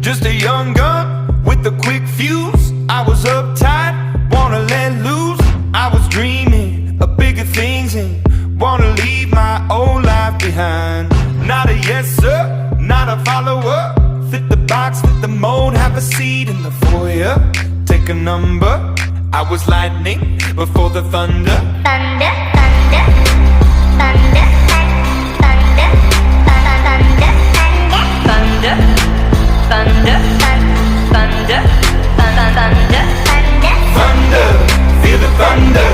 Just a young gun with a quick fuse. I was uptight, wanna let loose. I was dreaming of bigger things and wanna leave my old life behind. Not a yes sir, not a follower. Fit the box, fit the mold, have a seat in the foyer. Take a number. I was lightning before the thunder. Thunder, thunder, thunder, thunder, thunder, thunder, thunder, thunder, thunder, thunder, Thunder, feel the thunder.